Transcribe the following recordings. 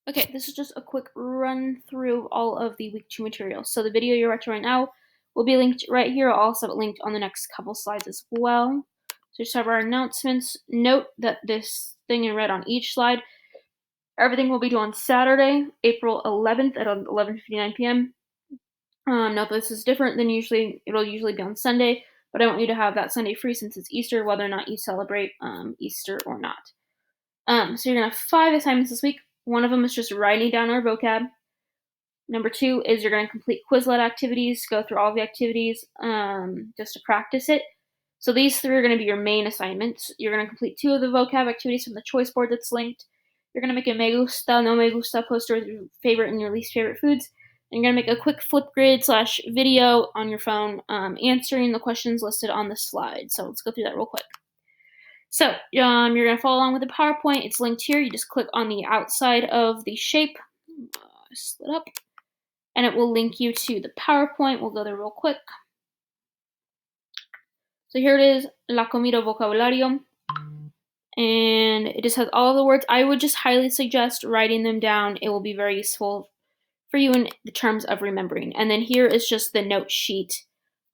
Okay, this is just a quick run through of all of the week 2 material. So the video you're watching right now will be linked right here. I'll also have it linked on the next couple slides as well. So just have our announcements. Note that this thing in red on each slide, everything will be due on Saturday, April 11th at 11:59 p.m. Note this is different than usually. It'll usually be on Sunday, but I want you to have that Sunday free since it's Easter, whether or not you celebrate Easter or not. So you're gonna have 5 assignments this week. One of them is just writing down our vocab. Number 2 is you're gonna complete Quizlet activities, go through all the activities just to practice it. So these 3 are gonna be your main assignments. You're gonna complete 2 of the vocab activities from the choice board that's linked. You're gonna make a me gusta, no me gusta poster with your favorite and your least favorite foods. And you're gonna make a quick Flipgrid / video on your phone answering the questions listed on the slide. So let's go through that real quick. So you're going to follow along with the PowerPoint. It's linked here. You just click on the outside of the shape, split up, and it will link you to the PowerPoint. We'll go there real quick. So here it is, La Comida Vocabulario, and it just has all of the words. I would just highly suggest writing them down. It will be very useful for you in the terms of remembering. And then here is just the note sheet.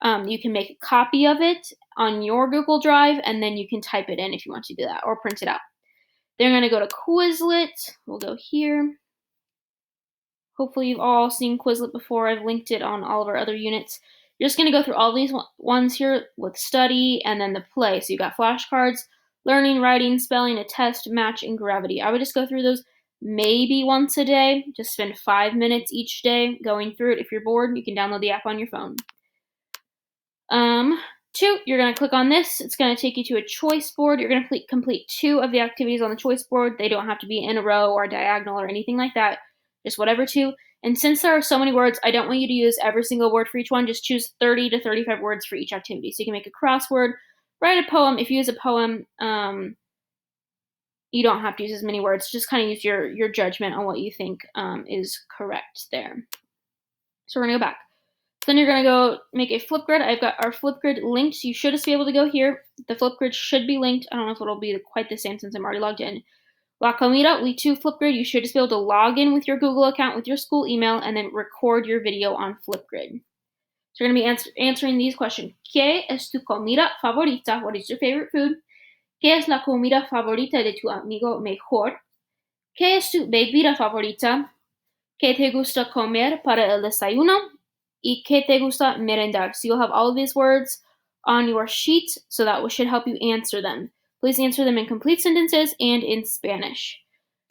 You can make a copy of it on your Google Drive, and then you can type it in if you want to do that, or print it out. Then you're going to go to Quizlet. We'll go here. Hopefully you've all seen Quizlet before. I've linked it on all of our other units. You're just going to go through all these ones here with study and then the play. So you got flashcards, learning, writing, spelling, a test, match, and gravity. I would just go through those maybe once a day. Just spend 5 minutes each day going through it. If you're bored, you can download the app on your phone. 2, you're going to click on this. It's going to take you to a choice board. You're going to complete 2 of the activities on the choice board. They don't have to be in a row or diagonal or anything like that. Just whatever 2. And since there are so many words, I don't want you to use every single word for each one. Just choose 30 to 35 words for each activity. So you can make a crossword, write a poem. If you use a poem, you don't have to use as many words. Just kind of use your judgment on what you think is correct there. So we're going to go back. Then you're going to go make a Flipgrid. I've got our Flipgrid linked. You should just be able to go here. The Flipgrid should be linked. I don't know if it'll be quite the same since I'm already logged in. La Comida, week 2 Flipgrid. You should just be able to log in with your Google account with your school email and then record your video on Flipgrid. So you're going to be answering these questions. ¿Qué es tu comida favorita? What is your favorite food? ¿Qué es la comida favorita de tu amigo mejor? ¿Qué es tu bebida favorita? ¿Qué te gusta comer para el desayuno? ¿Y qué te gusta merendar? So you'll have all of these words on your sheet, so that should help you answer them. Please answer them in complete sentences and in Spanish.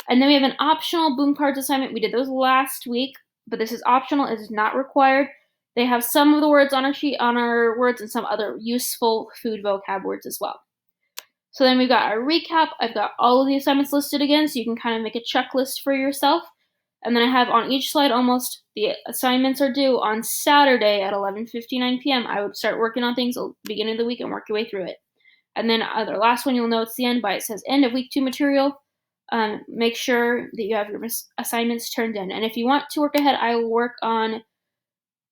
And then we have an optional boom cards assignment. We did those last week, but this is optional. It is not required. They have some of the words on our sheet, on our words, and some other useful food vocab words as well. So then we've got our recap. I've got all of the assignments listed again, so you can kind of make a checklist for yourself. And then I have on each slide almost the assignments are due on Saturday at 11:59 p.m. I would start working on things at the beginning of the week and work your way through it. And then the last one, you'll know it's the end by it says end of week 2 material. Make sure that you have your assignments turned in. And if you want to work ahead, I will work on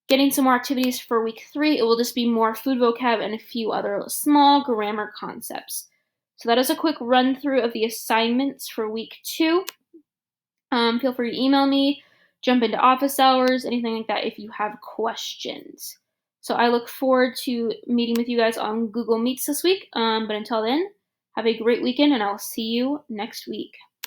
getting some more activities for week 3. It will just be more food vocab and a few other small grammar concepts. So that is a quick run through of the assignments for week 2. Feel free to email me, jump into office hours, anything like that if you have questions. So I look forward to meeting with you guys on Google Meets this week. But until then, have a great weekend and I'll see you next week.